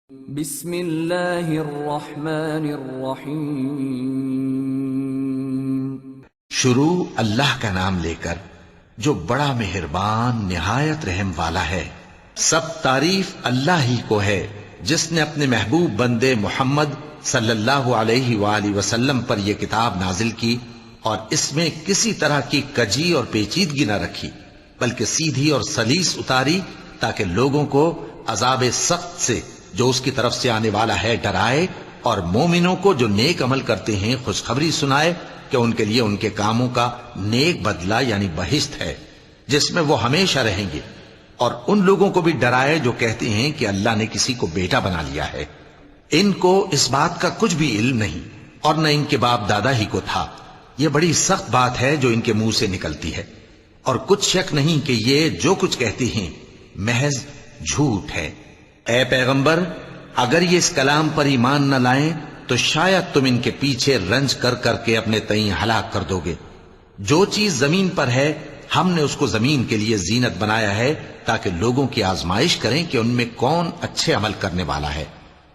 بسم اللہ الرحمن الرحیم۔ شروع اللہ کا نام لے کر جو بڑا مہربان نہایت رحم والا ہے۔ سب تعریف اللہ ہی کو ہے جس نے اپنے محبوب بندے محمد صلی اللہ علیہ وآلہ وسلم پر یہ کتاب نازل کی اور اس میں کسی طرح کی کجی اور پیچیدگی نہ رکھی بلکہ سیدھی اور سلیس اتاری تاکہ لوگوں کو عذاب سخت سے جو اس کی طرف سے آنے والا ہے ڈرائے اور مومنوں کو جو نیک عمل کرتے ہیں خوشخبری سنائے کہ ان کے لیے ان کے کاموں کا نیک بدلہ یعنی بہشت ہے جس میں وہ ہمیشہ رہیں گے، اور ان لوگوں کو بھی ڈرائے جو کہتے ہیں کہ اللہ نے کسی کو بیٹا بنا لیا ہے۔ ان کو اس بات کا کچھ بھی علم نہیں اور نہ ان کے باپ دادا ہی کو تھا۔ یہ بڑی سخت بات ہے جو ان کے منہ سے نکلتی ہے، اور کچھ شک نہیں کہ یہ جو کچھ کہتے ہیں محض جھوٹ ہے۔ اے پیغمبر، اگر یہ اس کلام پر ایمان نہ لائیں تو شاید تم ان کے پیچھے رنج کر کر کے اپنے تئیں ہلاک کر دو گے۔ جو چیز زمین پر ہے ہم نے اس کو زمین کے لیے زینت بنایا ہے تاکہ لوگوں کی آزمائش کریں کہ ان میں کون اچھے عمل کرنے والا ہے،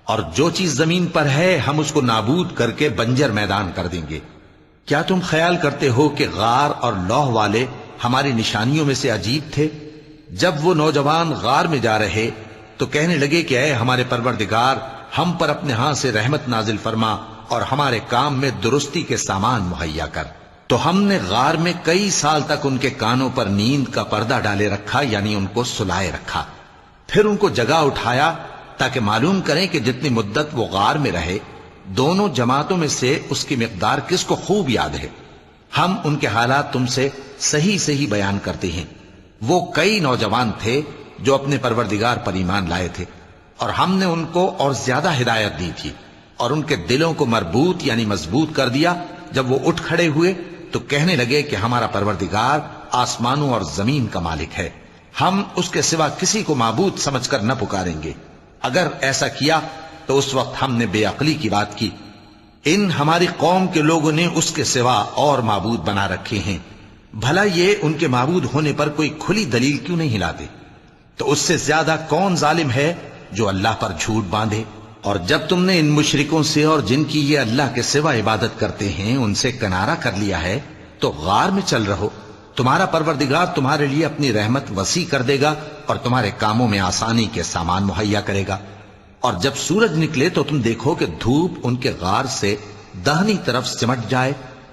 اور جو چیز زمین پر ہے ہم اس کو نابود کر کے بنجر میدان کر دیں گے۔ کیا تم خیال کرتے ہو کہ غار اور لوح والے ہماری نشانیوں میں سے عجیب تھے؟ جب وہ نوجوان غار میں جا رہے تو کہنے لگے کہ اے ہمارے پروردگار، ہم پر اپنے ہاں سے رحمت نازل فرما اور ہمارے کام میں درستی کے سامان مہیا کر۔ تو ہم نے غار میں کئی سال تک ان کے کانوں پر نیند کا پردہ ڈالے رکھا، یعنی ان کو سلائے رکھا۔ پھر ان کو جگا اٹھایا تاکہ معلوم کریں کہ جتنی مدت وہ غار میں رہے دونوں جماعتوں میں سے اس کی مقدار کس کو خوب یاد ہے۔ ہم ان کے حالات تم سے صحیح صحیح بیان کرتے ہیں۔ وہ کئی نوجوان تھے جو اپنے پروردگار پر ایمان لائے تھے، اور ہم نے ان کو اور زیادہ ہدایت دی تھی، اور ان کے دلوں کو مربوط یعنی مضبوط کر دیا۔ جب وہ اٹھ کھڑے ہوئے تو کہنے لگے کہ ہمارا پروردگار آسمانوں اور زمین کا مالک ہے، ہم اس کے سوا کسی کو معبود سمجھ کر نہ پکاریں گے۔ اگر ایسا کیا تو اس وقت ہم نے بے عقلی کی بات کی۔ ان ہماری قوم کے لوگوں نے اس کے سوا اور معبود بنا رکھے ہیں، بھلا یہ ان کے معبود ہونے پر کوئی کھلی دلیل کیوں نہیں لاتے؟ تو اس سے زیادہ کون ظالم ہے جو اللہ پر جھوٹ باندھے؟ اور جب تم نے ان مشرکوں سے اور جن کی یہ اللہ کے سوا عبادت کرتے ہیں ان سے کنارہ کر لیا ہے تو غار میں چل رہو، تمہارا پروردگار تمہارے لیے اپنی رحمت وسیع کر دے گا اور تمہارے کاموں میں آسانی کے سامان مہیا کرے گا۔ اور جب سورج نکلے تو تم دیکھو کہ دھوپ ان کے غار سے داہنی طرف سمٹ جائے،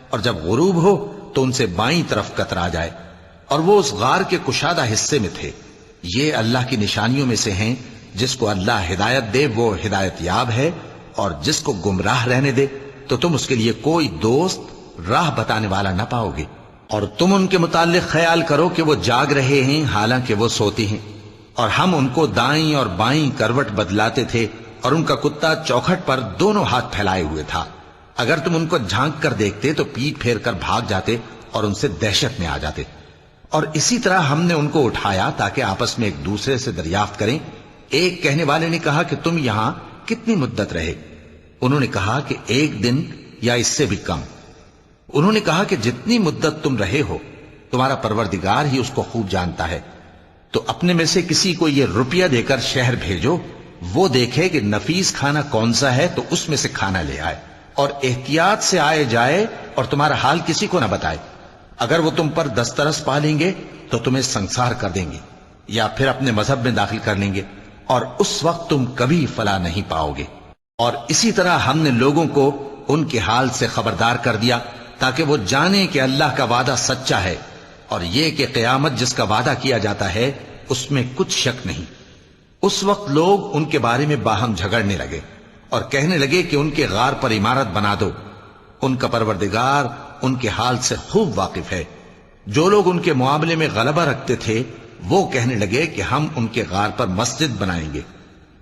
اور جب غروب ہو تو ان سے بائیں طرف کترا جائے، اور وہ اس غار کے کشادہ حصے میں تھے۔ یہ اللہ کی نشانیوں میں سے ہیں، جس کو اللہ ہدایت دے وہ ہدایت یاب ہے، اور جس کو گمراہ رہنے دے تو تم اس کے لیے کوئی دوست راہ بتانے والا نہ پاؤ گے۔ اور تم ان کے متعلق خیال کرو کہ وہ جاگ رہے ہیں حالانکہ وہ سوتے ہیں، اور ہم ان کو دائیں اور بائیں کروٹ بدلاتے تھے، اور ان کا کتا چوکھٹ پر دونوں ہاتھ پھیلائے ہوئے تھا۔ اگر تم ان کو جھانک کر دیکھتے تو پیٹ پھیر کر بھاگ جاتے اور ان سے دہشت میں آ جاتے۔ اور اسی طرح ہم نے ان کو اٹھایا تاکہ آپس میں ایک دوسرے سے دریافت کریں۔ ایک کہنے والے نے کہا کہ تم یہاں کتنی مدت رہے؟ انہوں نے کہا کہ 1 دن یا اس سے بھی کم۔ انہوں نے کہا کہ جتنی مدت تم رہے ہو تمہارا پروردگار ہی اس کو خوب جانتا ہے، تو اپنے میں سے کسی کو یہ روپیہ دے کر شہر بھیجو، وہ دیکھے کہ نفیس کھانا کون سا ہے تو اس میں سے کھانا لے آئے، اور احتیاط سے آئے جائے اور تمہارا حال کسی کو نہ بتائے۔ اگر وہ تم پر دسترس پا لیں گے تو تمہیں سنسار کر دیں گے یا پھر اپنے مذہب میں داخل کر لیں گے، اور اس وقت تم کبھی فلاح نہیں پاؤ گے۔ اور اسی طرح ہم نے لوگوں کو ان کے حال سے خبردار کر دیا تاکہ وہ جانیں کہ اللہ کا وعدہ سچا ہے، اور یہ کہ قیامت جس کا وعدہ کیا جاتا ہے اس میں کچھ شک نہیں۔ اس وقت لوگ ان کے بارے میں باہم جھگڑنے لگے اور کہنے لگے کہ ان کے غار پر عمارت بنا دو۔ ان کا پروردگار ان کے حال سے خوب واقف ہے۔ جو لوگ ان کے معاملے میں غلبہ رکھتے تھے وہ کہنے لگے کہ ہم ان کے غار پر مسجد بنائیں گے۔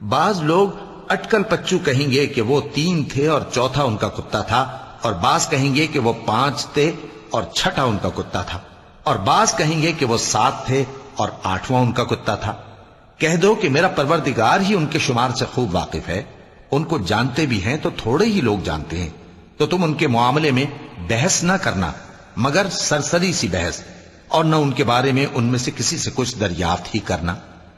بعض لوگ اٹکل پچو کہیں گے کہ وہ 3 تھے اور چوتھا ان کا کتا تھا، اور بعض کہیں گے کہ وہ 5 تھے اور چھٹا ان کا کتا تھا، اور بعض کہیں گے کہ وہ 7 تھے اور 8واں ان کا کتا تھا۔ کہہ دو کہ میرا پروردگار ہی ان کے شمار سے خوب واقف ہے، ان کو جانتے بھی ہیں تو تھوڑے ہی لوگ جانتے ہیں۔ تو تم ان کے معاملے میں بحث نہ کرنا مگر سرسری سی بحث، اور نہ ان کے بارے میں ان میں سے کسی سے کچھ دریافت ہی کرنا۔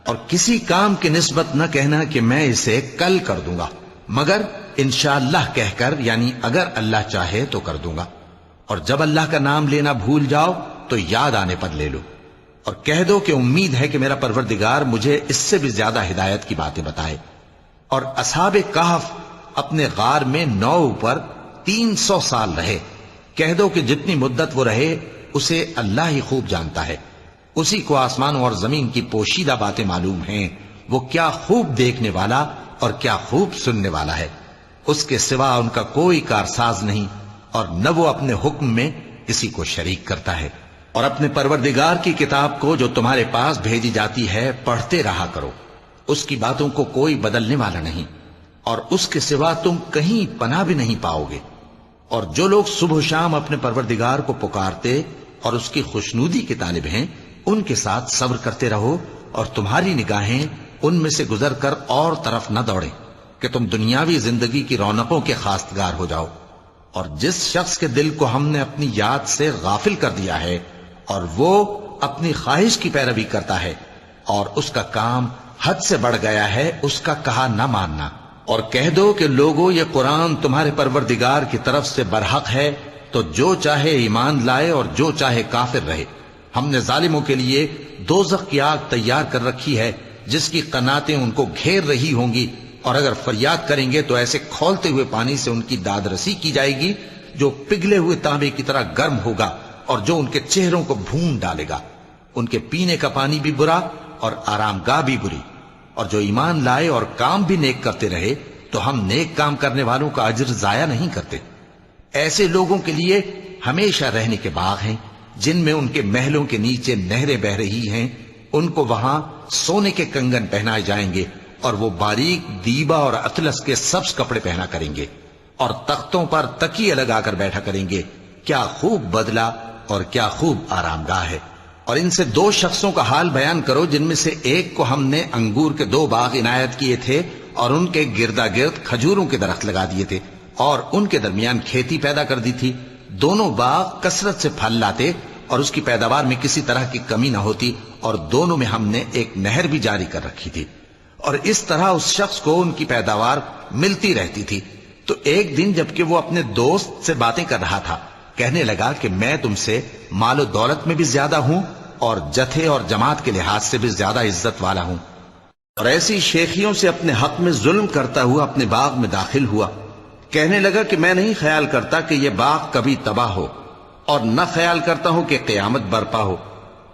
اور کسی کام کی نسبت نہ کہنا کہ میں اسے کل کر دوں گا، مگر انشاءاللہ کہہ کر، یعنی اگر اللہ چاہے تو کر دوں گا۔ اور جب اللہ کا نام لینا بھول جاؤ تو یاد آنے پر لے لو، اور کہہ دو کہ امید ہے کہ میرا پروردگار مجھے اس سے بھی زیادہ ہدایت کی باتیں بتائے۔ اور اصحاب کہف اپنے غار میں 9 پر 300 سال رہے۔ کہہ دو کہ جتنی مدت وہ رہے اسے اللہ ہی خوب جانتا ہے، اسی کو آسمانوں اور زمین کی پوشیدہ باتیں معلوم ہیں، وہ کیا خوب دیکھنے والا اور کیا خوب سننے والا ہے۔ اس کے سوا ان کا کوئی کارساز نہیں، اور نہ وہ اپنے حکم میں کسی کو شریک کرتا ہے۔ اور اپنے پروردگار کی کتاب کو جو تمہارے پاس بھیجی جاتی ہے پڑھتے رہا کرو، اس کی باتوں کو کوئی بدلنے والا نہیں، اور اس کے سوا تم کہیں پناہ بھی نہیں پاؤ گے۔ اور جو لوگ صبح و شام اپنے پروردگار کو پکارتے اور اس کی خوشنودی کے طالب ہیں، ان کے ساتھ صبر کرتے رہو، اور تمہاری نگاہیں ان میں سے گزر کر اور طرف نہ دوڑیں کہ تم دنیاوی زندگی کی رونقوں کے خواستگار ہو جاؤ۔ اور جس شخص کے دل کو ہم نے اپنی یاد سے غافل کر دیا ہے اور وہ اپنی خواہش کی پیروی کرتا ہے اور اس کا کام حد سے بڑھ گیا ہے، اس کا کہا نہ ماننا۔ اور کہہ دو کہ لوگو یہ قرآن تمہارے پروردگار کی طرف سے برحق ہے، تو جو چاہے ایمان لائے اور جو چاہے کافر رہے۔ ہم نے ظالموں کے لیے دوزخ کی آگ تیار کر رکھی ہے جس کی قناتیں ان کو گھیر رہی ہوں گی، اور اگر فریاد کریں گے تو ایسے کھولتے ہوئے پانی سے ان کی داد رسی کی جائے گی جو پگھلے ہوئے تانبے کی طرح گرم ہوگا اور جو ان کے چہروں کو بھون ڈالے گا۔ ان کے پینے کا پانی بھی برا اور آرام گاہ بھی بری۔ اور جو ایمان لائے اور کام بھی نیک کرتے رہے تو ہم نیک کام کرنے والوں کا اجر ضائع نہیں کرتے۔ ایسے لوگوں کے لیے ہمیشہ رہنے کے باغ ہیں جن میں ان کے محلوں کے نیچے نہریں بہ رہی ہیں، ان کو وہاں سونے کے کنگن پہنائے جائیں گے، اور وہ باریک دیبا اور اطلس کے سبز کپڑے پہنا کریں گے، اور تختوں پر تکیے لگا کر بیٹھا کریں گے۔ کیا خوب بدلہ اور کیا خوب آرام گاہ ہے۔ اور ان سے 2 شخصوں کا حال بیان کرو جن میں سے ایک کو ہم نے انگور کے 2 باغ عنایت کیے تھے اور ان کے گردا گرد کھجوروں کے درخت لگا دیے تھے اور ان کے درمیان کھیتی پیدا کر دی تھی۔ دونوں باغ کثرت سے پھل لاتے اور اس کی پیداوار میں کسی طرح کی کمی نہ ہوتی، اور دونوں میں ہم نے ایک نہر بھی جاری کر رکھی تھی، اور اس طرح اس شخص کو ان کی پیداوار ملتی رہتی تھی۔ تو ایک دن جبکہ وہ اپنے دوست سے باتیں کر رہا تھا، کہنے لگا کہ میں تم سے مال و دولت میں بھی زیادہ ہوں اور جتھے اور جماعت کے لحاظ سے بھی زیادہ عزت والا ہوں، اور ایسی شیخیوں سے اپنے حق میں ظلم کرتا ہوا اپنے باغ میں داخل ہوا۔ کہنے لگا کہ میں نہیں خیال کرتا کہ یہ باغ کبھی تباہ ہو، اور نہ خیال کرتا ہوں کہ قیامت برپا ہو،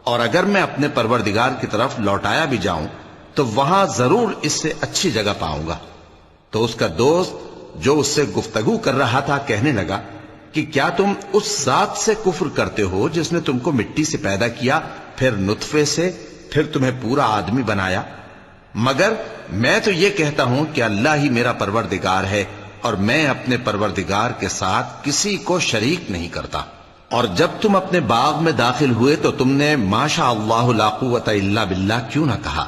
اور اگر میں اپنے پروردگار کی طرف لوٹایا بھی جاؤں تو وہاں ضرور اس سے اچھی جگہ پاؤں گا۔ تو اس کا دوست جو اس سے گفتگو کر رہا تھا کہنے لگا کہ کیا تم اس ذات سے کفر کرتے ہو جس نے تم کو مٹی سے پیدا کیا، پھر نطفے سے، پھر تمہیں پورا آدمی بنایا؟ مگر میں تو یہ کہتا ہوں کہ اللہ ہی میرا پروردگار ہے، اور میں اپنے پروردگار کے ساتھ کسی کو شریک نہیں کرتا۔ اور جب تم اپنے باغ میں داخل ہوئے تو تم نے ماشاء اللہ لا قوت الا باللہ کیوں نہ کہا؟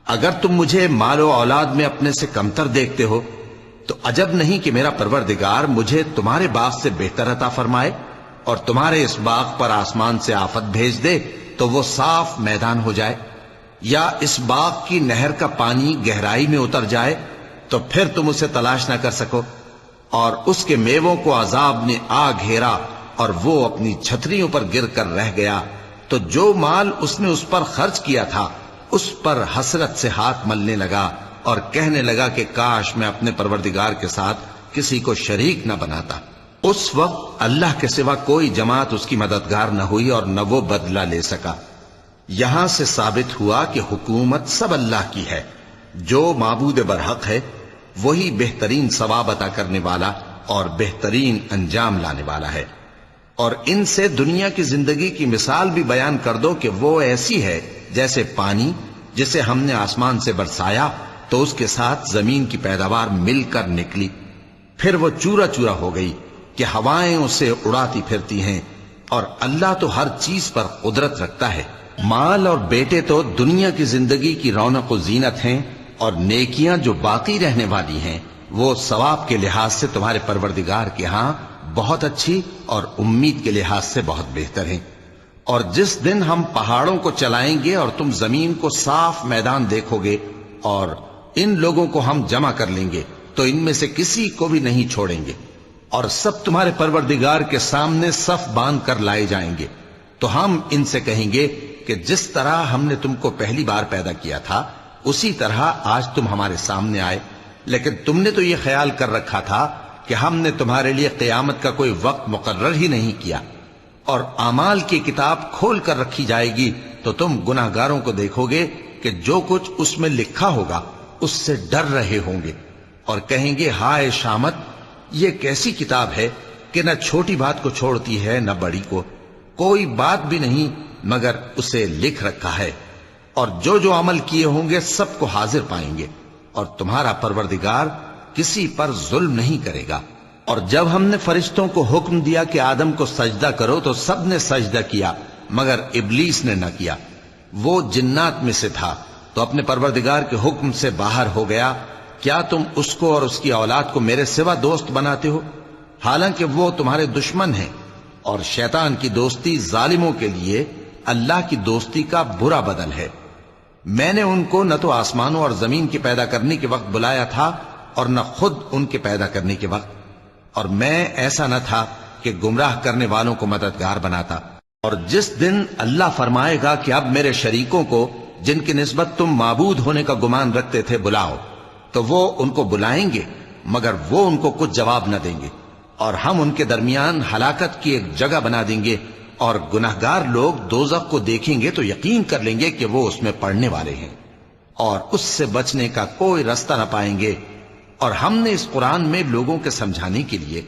اگر تم مجھے مال و اولاد میں اپنے سے کمتر دیکھتے ہو تو عجب نہیں کہ میرا پروردگار مجھے تمہارے باغ سے بہتر عطا فرمائے، اور تمہارے اس باغ پر آسمان سے آفت بھیج دے تو وہ صاف میدان ہو جائے، یا اس باغ کی نہر کا پانی گہرائی میں اتر جائے تو پھر تم اسے تلاش نہ کر سکو، اور اس کے میووں کو عذاب نے آ گھیرا اور وہ اپنی چھتریوں پر گر کر رہ گیا، تو جو مال اس نے اس پر خرچ کیا تھا اس پر حسرت سے ہاتھ ملنے لگا اور کہنے لگا کہ کاش میں اپنے پروردگار کے ساتھ کسی کو شریک نہ بناتا۔ اس وقت اللہ کے سوا کوئی جماعت اس کی مددگار نہ ہوئی اور نہ وہ بدلہ لے سکا۔ یہاں سے ثابت ہوا کہ حکومت سب اللہ کی ہے، جو معبود برحق ہے وہی بہترین ثواب عطا کرنے والا اور بہترین انجام لانے والا ہے۔ اور ان سے دنیا کی زندگی کی مثال بھی بیان کر دو کہ وہ ایسی ہے جیسے پانی جسے ہم نے آسمان سے برسایا تو اس کے ساتھ زمین کی پیداوار مل کر نکلی، پھر وہ چورا چورا ہو گئی کہ ہوائیں اسے اڑاتی پھرتی ہیں، اور اللہ تو ہر چیز پر قدرت رکھتا ہے۔ مال اور بیٹے تو دنیا کی زندگی کی رونق و زینت ہیں، اور نیکیاں جو باقی رہنے والی ہیں وہ ثواب کے لحاظ سے تمہارے پروردگار کے ہاں بہت اچھی اور امید کے لحاظ سے بہت بہتر ہیں۔ اور جس دن ہم پہاڑوں کو چلائیں گے اور تم زمین کو صاف میدان دیکھو گے اور ان لوگوں کو ہم جمع کر لیں گے تو ان میں سے کسی کو بھی نہیں چھوڑیں گے، اور سب تمہارے پروردگار کے سامنے صف باندھ کر لائے جائیں گے، تو ہم ان سے کہیں گے کہ جس طرح ہم نے تم کو پہلی بار پیدا کیا تھا اسی طرح آج تم ہمارے سامنے آئے، لیکن تم نے تو یہ خیال کر رکھا تھا کہ ہم نے تمہارے لیے قیامت کا کوئی وقت مقرر ہی نہیں کیا، اور اعمال کی کتاب کھول کر رکھی جائے گی تو تم گناہگاروں کو دیکھو گے کہ جو کچھ اس میں لکھا ہوگا اس سے ڈر رہے ہوں گے، اور کہیں گے ہائے شامت، یہ کیسی کتاب ہے کہ نہ چھوٹی بات کو چھوڑتی ہے نہ بڑی کو، کوئی بات بھی نہیں مگر اسے لکھ رکھا ہے، اور جو جو عمل کیے ہوں گے سب کو حاضر پائیں گے، اور تمہارا پروردگار کسی پر ظلم نہیں کرے گا۔ اور جب ہم نے فرشتوں کو حکم دیا کہ آدم کو سجدہ کرو تو سب نے سجدہ کیا مگر ابلیس نے نہ کیا، وہ جنات میں سے تھا تو اپنے پروردگار کے حکم سے باہر ہو گیا۔ کیا تم اس کو اور اس کی اولاد کو میرے سوا دوست بناتے ہو، حالانکہ وہ تمہارے دشمن ہیں، اور شیطان کی دوستی ظالموں کے لیے اللہ کی دوستی کا برا بدل ہے۔ میں نے ان کو نہ تو آسمانوں اور زمین کے پیدا کرنے کے وقت بلایا تھا اور نہ خود ان کے پیدا کرنے کے وقت، اور میں ایسا نہ تھا کہ گمراہ کرنے والوں کو مددگار بناتا۔ اور جس دن اللہ فرمائے گا کہ اب میرے شریکوں کو جن کی نسبت تم معبود ہونے کا گمان رکھتے تھے بلاؤ، تو وہ ان کو بلائیں گے مگر وہ ان کو کچھ جواب نہ دیں گے، اور ہم ان کے درمیان ہلاکت کی ایک جگہ بنا دیں گے، اور گناہگار لوگ دوزخ کو دیکھیں گے تو یقین کر لیں گے کہ وہ اس میں پڑنے والے ہیں، اور اس سے بچنے کا کوئی رستہ نہ پائیں گے۔ اور ہم نے اس قرآن میں لوگوں کے سمجھانے کے لیے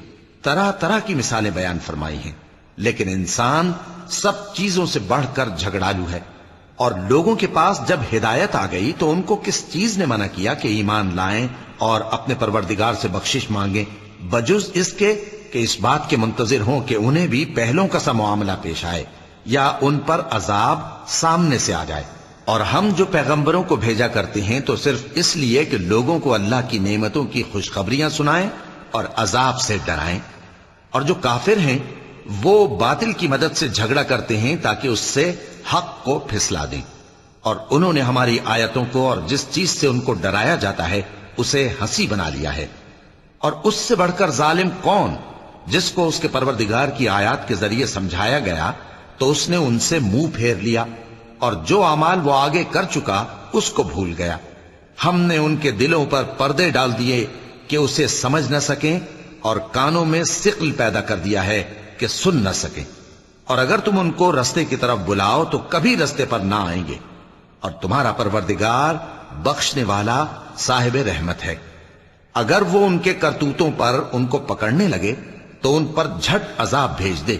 طرح طرح کی مثالیں بیان فرمائی ہیں، لیکن انسان سب چیزوں سے بڑھ کر جھگڑالو ہے، اور لوگوں کے پاس جب ہدایت آ گئی تو ان کو کس چیز نے منع کیا کہ ایمان لائیں اور اپنے پروردگار سے بخشش مانگیں، بجز اس کے کہ اس بات کے منتظر ہوں کہ انہیں بھی پہلوں کا سا معاملہ پیش آئے یا ان پر عذاب سامنے سے آ جائے۔ اور ہم جو پیغمبروں کو بھیجا کرتے ہیں تو صرف اس لیے کہ لوگوں کو اللہ کی نعمتوں کی خوشخبریاں سنائیں اور عذاب سے ڈرائیں، اور جو کافر ہیں وہ باطل کی مدد سے جھگڑا کرتے ہیں تاکہ اس سے حق کو پھسلا دیں، اور انہوں نے ہماری آیتوں کو اور جس چیز سے ان کو ڈرایا جاتا ہے اسے ہنسی بنا لیا ہے۔ اور اس سے بڑھ کر ظالم کون، جس کو اس کے پروردگار کی آیات کے ذریعے سمجھایا گیا تو اس نے ان سے منہ پھیر لیا، اور جو اعمال وہ آگے کر چکا اس کو بھول گیا۔ ہم نے ان کے دلوں پر پردے ڈال دیے کہ اسے سمجھ نہ سکیں، اور کانوں میں ثقل پیدا کر دیا ہے کہ سن نہ سکیں، اور اگر تم ان کو رستے کی طرف بلاؤ تو کبھی رستے پر نہ آئیں گے، اور تمہارا پروردگار بخشنے والا صاحب رحمت ہے۔ اگر وہ ان کے کرتوتوں پر ان کو پکڑنے لگے تو ان پر جھٹ عذاب بھیج دے،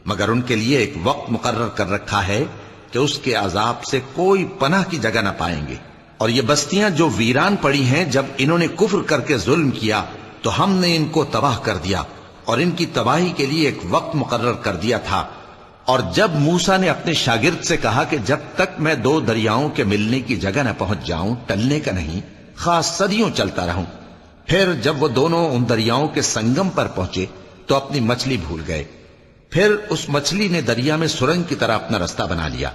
مگر ان کے لیے ایک وقت مقرر کر رکھا ہے کہ اس کے عذاب سے کوئی پناہ کی جگہ نہ پائیں گے۔ اور یہ بستیاں جو ویران پڑی ہیں، جب انہوں نے کفر کر کے ظلم کیا تو ہم نے ان کو تباہ کر دیا، اور ان کی تباہی کے لیے ایک وقت مقرر کر دیا تھا۔ اور جب موسیٰ نے اپنے شاگرد سے کہا کہ جب تک میں دو دریاؤں کے ملنے کی جگہ نہ پہنچ جاؤں ٹلنے کا نہیں، خاص صدیوں چلتا رہوں، پھر جب وہ دونوں ان دریاؤں کے سنگم پر پہنچے تو اپنی مچھلی بھول گئے، پھر اس مچھلی نے دریا میں سرنگ کی طرح اپنا رستہ بنا لیا۔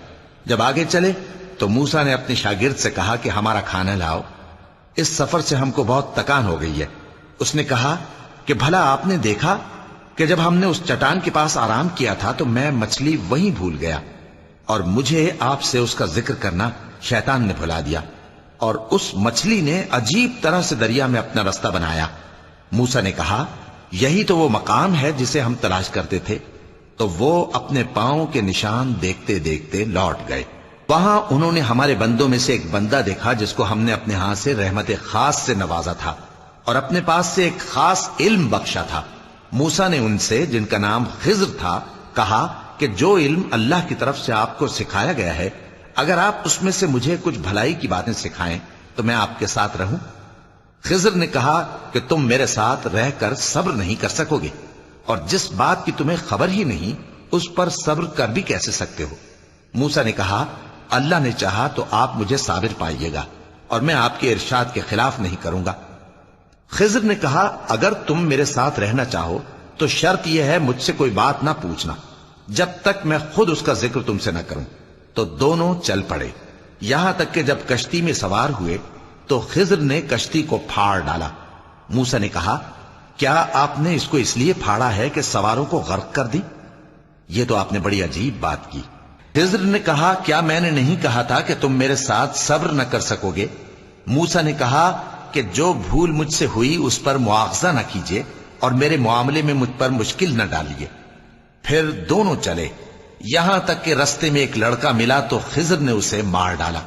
جب آگے چلے تو موسیٰ نے اپنے شاگرد سے کہا کہ ہمارا کھانا لاؤ، اس سفر سے ہم کو بہت تکان ہو گئی ہے۔ اس نے کہا کہ بھلا آپ نے دیکھا کہ جب ہم نے اس چٹان کے پاس آرام کیا تھا تو میں مچھلی وہیں بھول گیا، اور مجھے آپ سے اس کا ذکر کرنا شیطان نے بھلا دیا، اور اس مچھلی نے عجیب طرح سے دریا میں اپنا رستہ بنایا۔ موسیٰ نے کہا یہی تو وہ مقام ہے جسے ہم تلاش کرتے تھے، تو وہ اپنے پاؤں کے نشان دیکھتے دیکھتے لوٹ گئے۔ وہاں انہوں نے ہمارے بندوں میں سے ایک بندہ دیکھا جس کو ہم نے اپنے ہاں سے رحمت خاص سے نوازا تھا اور اپنے پاس سے ایک خاص علم بخشا تھا۔ موسیٰ نے ان سے جن کا نام خضر تھا کہا کہ جو علم اللہ کی طرف سے آپ کو سکھایا گیا ہے، اگر آپ اس میں سے مجھے کچھ بھلائی کی باتیں سکھائیں تو میں آپ کے ساتھ رہوں۔ خضر نے کہا کہ تم میرے ساتھ رہ کر صبر نہیں کر سکو گے، اور جس بات کی تمہیں خبر ہی نہیں اس پر صبر کر بھی کیسے سکتے ہو؟ موسیٰ نے کہا اللہ نے چاہا تو آپ مجھے صابر پائیے گا، اور میں آپ کے ارشاد کے خلاف نہیں کروں گا۔ خضر نے کہا اگر تم میرے ساتھ رہنا چاہو تو شرط یہ ہے مجھ سے کوئی بات نہ پوچھنا، جب تک میں خود اس کا ذکر تم سے نہ کروں۔ تو دونوں چل پڑے، یہاں تک کہ جب کشتی میں سوار ہوئے تو خضر نے کشتی کو پھاڑ ڈالا۔ موسیٰ نے کہا، کیا آپ نے اس کو اس لیے پھاڑا ہے کہ سواروں کو غرق کر دی؟ یہ تو آپ نے بڑی عجیب بات کی۔ خضر نے کہا، کیا میں نے نہیں کہا تھا کہ تم میرے ساتھ صبر نہ کر سکو گے؟ موسیٰ نے کہا کہ جو بھول مجھ سے ہوئی اس پر مواخذہ نہ کیجیے اور میرے معاملے میں مجھ پر مشکل نہ ڈالیے۔ پھر دونوں چلے، یہاں تک کہ رستے میں ایک لڑکا ملا تو خضر نے اسے مار ڈالا۔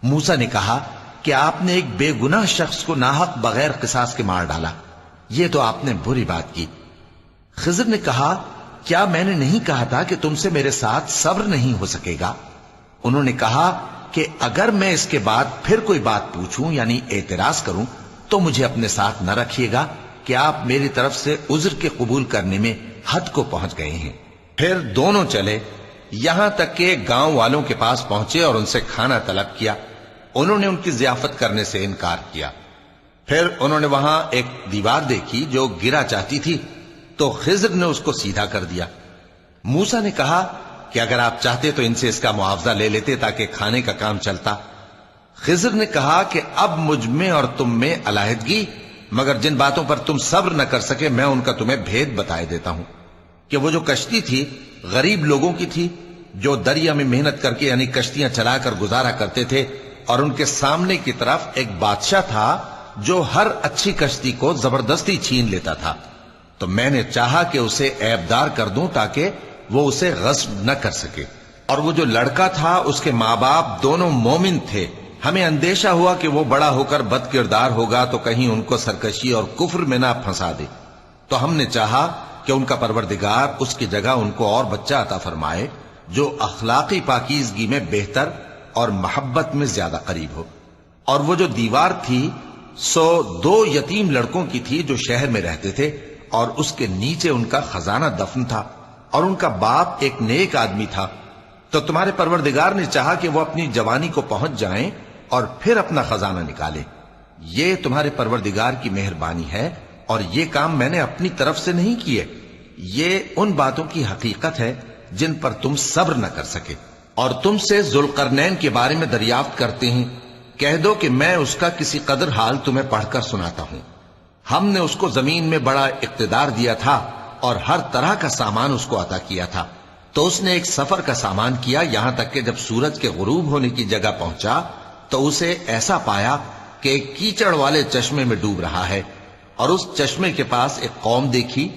موسیٰ نے کہا کہ آپ نے ایک بے گناہ شخص کو ناحق بغیر قصاص کے مار ڈالا، یہ تو آپ نے بری بات کی۔ خضر نے کہا، کیا میں نے نہیں کہا تھا کہ تم سے میرے ساتھ صبر نہیں ہو سکے گا؟ انہوں نے کہا کہ اگر میں اس کے بعد پھر کوئی بات پوچھوں یعنی اعتراض کروں تو مجھے اپنے ساتھ نہ رکھیے گا کہ آپ میری طرف سے عذر کے قبول کرنے میں حد کو پہنچ گئے ہیں۔ پھر دونوں چلے، یہاں تک کہ گاؤں والوں کے پاس پہنچے اور ان سے کھانا طلب کیا۔ انہوں نے ان کی ضیافت کرنے سے انکار کیا۔ پھر انہوں نے وہاں ایک دیوار دیکھی جو گرا چاہتی تھی تو خضر نے اس کو سیدھا کر دیا۔ موسیٰ نے کہا کہ اگر آپ چاہتے تو ان سے اس کا معاوضہ لے لیتے تاکہ کھانے کا کام چلتا۔ خضر نے کہا کہ اب مجھ میں اور تم میں علیحدگی، مگر جن باتوں پر تم صبر نہ کر سکے میں ان کا تمہیں بھید بتائے دیتا ہوں کہ وہ جو کشتی تھی غریب لوگوں کی تھی جو دریا میں محنت کر کے یعنی کشتیاں چلا کر گزارا کرتے تھے، اور ان کے سامنے کی طرف ایک بادشاہ تھا جو ہر اچھی کشتی کو زبردستی چھین لیتا تھا۔ تو میں نے چاہا کہ اسے عیبدار کر دوں تاکہ وہ اسے غصب نہ کر سکے۔ اور وہ جو لڑکا تھا اس کے ماں باپ دونوں مومن تھے، ہمیں اندیشہ ہوا کہ وہ بڑا ہو کر بد کردار ہوگا تو کہیں ان کو سرکشی اور کفر میں نہ پھنسا دے، تو ہم نے چاہا کہ ان کا پروردگار اس کی جگہ ان کو اور بچہ عطا فرمائے جو اخلاقی پاکیزگی میں بہتر اور محبت میں زیادہ قریب ہو۔ اور وہ جو دیوار تھی سو 2 یتیم لڑکوں کی تھی جو شہر میں رہتے تھے، اور اس کے نیچے ان کا خزانہ دفن تھا، اور ان کا باپ ایک نیک آدمی تھا۔ تو تمہارے پروردگار نے چاہا کہ وہ اپنی جوانی کو پہنچ جائیں اور پھر اپنا خزانہ نکالے۔ یہ تمہارے پروردگار کی مہربانی ہے، اور یہ کام میں نے اپنی طرف سے نہیں کیے، یہ ان باتوں کی حقیقت ہے جن پر تم صبر نہ کر سکے۔ اور تم سے ذوالقرنین کے بارے میں دریافت کرتے ہیں، کہہ دو کہ میں اس کا کسی قدر حال تمہیں پڑھ کر سناتا ہوں۔ ہم نے اس کو زمین میں بڑا اقتدار دیا تھا اور ہر طرح کا سامان اس کو عطا کیا تھا۔ تو اس نے ایک سفر کا سامان کیا، یہاں تک کہ جب سورج کے غروب ہونے کی جگہ پہنچا تو اسے ایسا پایا کہ ایک کیچڑ والے چشمے میں ڈوب رہا ہے، اور اس چشمے کے پاس ایک قوم دیکھی۔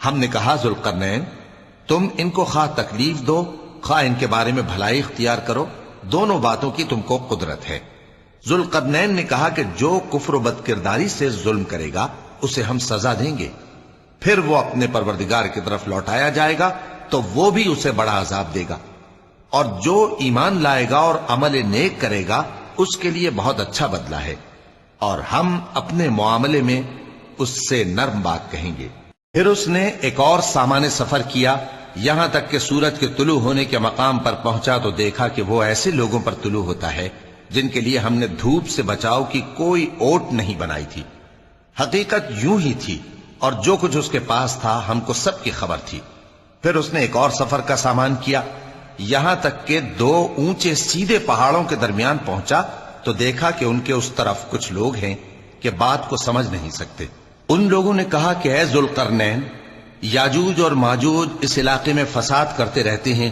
ہم نے کہا، ذوالقرنین، تم ان کو خواہ تکلیف دو خواہ ان کے بارے میں بھلائی اختیار کرو، دونوں باتوں کی تم کو قدرت ہے۔ ذوالقرنین نے کہا کہ جو کفر و بد کرداری سے ظلم کرے گا اسے ہم سزا دیں گے، پھر وہ اپنے پروردگار کی طرف لوٹایا جائے گا تو وہ بھی اسے بڑا عذاب دے گا، اور جو ایمان لائے گا اور عمل نیک کرے گا اس کے لیے بہت اچھا بدلہ ہے، اور ہم اپنے معاملے میں اس سے نرم بات کہیں گے۔ پھر اس نے ایک اور سامان سفر کیا، یہاں تک کہ سورج کے طلوع ہونے کے مقام پر پہنچا تو دیکھا کہ وہ ایسے لوگوں پر طلوع ہوتا ہے جن کے لیے ہم نے دھوپ سے بچاؤ کی کوئی اوٹ نہیں بنائی تھی۔ حقیقت یوں ہی تھی، اور جو کچھ اس کے پاس تھا ہم کو سب کی خبر تھی۔ پھر اس نے ایک اور سفر کا سامان کیا، یہاں تک کہ 2 اونچے سیدھے پہاڑوں کے درمیان پہنچا تو دیکھا کہ ان کے اس طرف کچھ لوگ ہیں کہ بات کو سمجھ نہیں سکتے۔ ان لوگوں نے کہا کہ اے ذوالقرنین، یاجوج اور ماجوج اس علاقے میں فساد کرتے رہتے ہیں،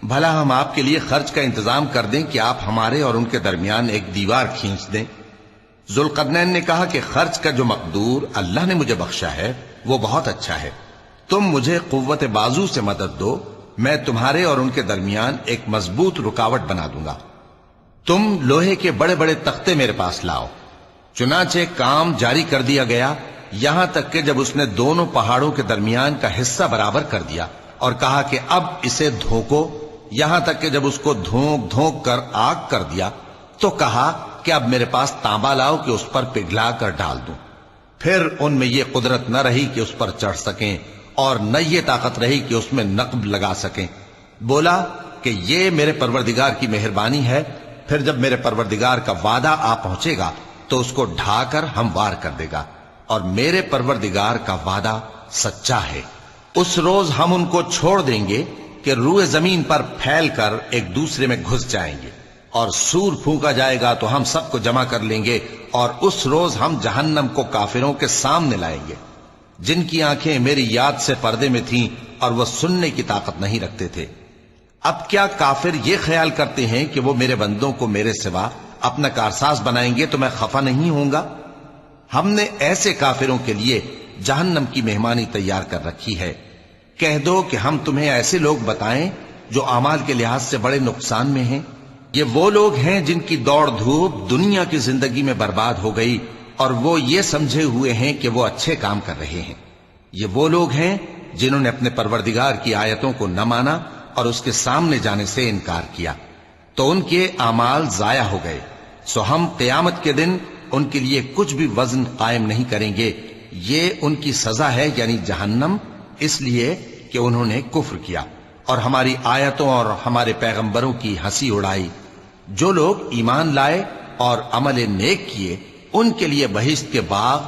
بھلا ہم آپ کے لیے خرچ کا انتظام کر دیں کہ آپ ہمارے اور ان کے درمیان ایک دیوار کھینچ دیں۔ ذوالقرنین نے کہا کہ خرچ کا جو مقدور اللہ نے مجھے بخشا ہے وہ بہت اچھا ہے، تم مجھے قوت بازو سے مدد دو، میں تمہارے اور ان کے درمیان ایک مضبوط رکاوٹ بنا دوں گا۔ تم لوہے کے بڑے بڑے تختے میرے پاس لاؤ۔ چنانچہ کام جاری کر دیا گیا، یہاں تک کہ جب اس نے دونوں پہاڑوں کے درمیان کا حصہ برابر کر دیا اور کہا کہ اب اسے دھوکو، یہاں تک کہ جب اس کو دھونک دھونک کر آگ کر دیا تو کہا کہ اب میرے پاس تانبا لاؤ کہ اس پر پگھلا کر ڈال دوں۔ پھر ان میں یہ قدرت نہ رہی کہ اس پر چڑھ سکیں، اور نہ یہ طاقت رہی کہ اس میں نقب لگا سکیں۔ بولا کہ یہ میرے پروردگار کی مہربانی ہے، پھر جب میرے پروردگار کا وعدہ آ پہنچے گا تو اس کو ڈھا کر ہموار کر دے گا، اور میرے پروردگار کا وعدہ سچا ہے۔ اس روز ہم ان کو چھوڑ دیں گے کہ روئے زمین پر پھیل کر ایک دوسرے میں گھس جائیں گے، اور سور پھونکا جائے گا تو ہم سب کو جمع کر لیں گے، اور اس روز ہم جہنم کو کافروں کے سامنے لائیں گے، جن کی آنکھیں میری یاد سے پردے میں تھیں اور وہ سننے کی طاقت نہیں رکھتے تھے۔ اب کیا کافر یہ خیال کرتے ہیں کہ وہ میرے بندوں کو میرے سوا اپنا کارساز بنائیں گے تو میں خفا نہیں ہوں گا؟ ہم نے ایسے کافروں کے لیے جہنم کی مہمانی تیار کر رکھی ہے۔ کہہ دو کہ ہم تمہیں ایسے لوگ بتائیں جو اعمال کے لحاظ سے بڑے نقصان میں ہیں۔ یہ وہ لوگ ہیں جن کی دوڑ دھوپ دنیا کی زندگی میں برباد ہو گئی، اور وہ یہ سمجھے ہوئے ہیں کہ وہ اچھے کام کر رہے ہیں۔ یہ وہ لوگ ہیں جنہوں نے اپنے پروردگار کی آیتوں کو نہ مانا اور اس کے سامنے جانے سے انکار کیا، تو ان کے اعمال ضائع ہو گئے۔ سو ہم قیامت کے دن ان کے لیے کچھ بھی وزن قائم نہیں کریں گے۔ یہ ان کی سزا ہے، یعنی جہنم، اس لیے کہ انہوں نے کفر کیا اور ہماری آیتوں اور ہمارے پیغمبروں کی ہنسی اڑائی۔ جو لوگ ایمان لائے اور عمل نیک کیے ان کے لیے بہشت کے باغ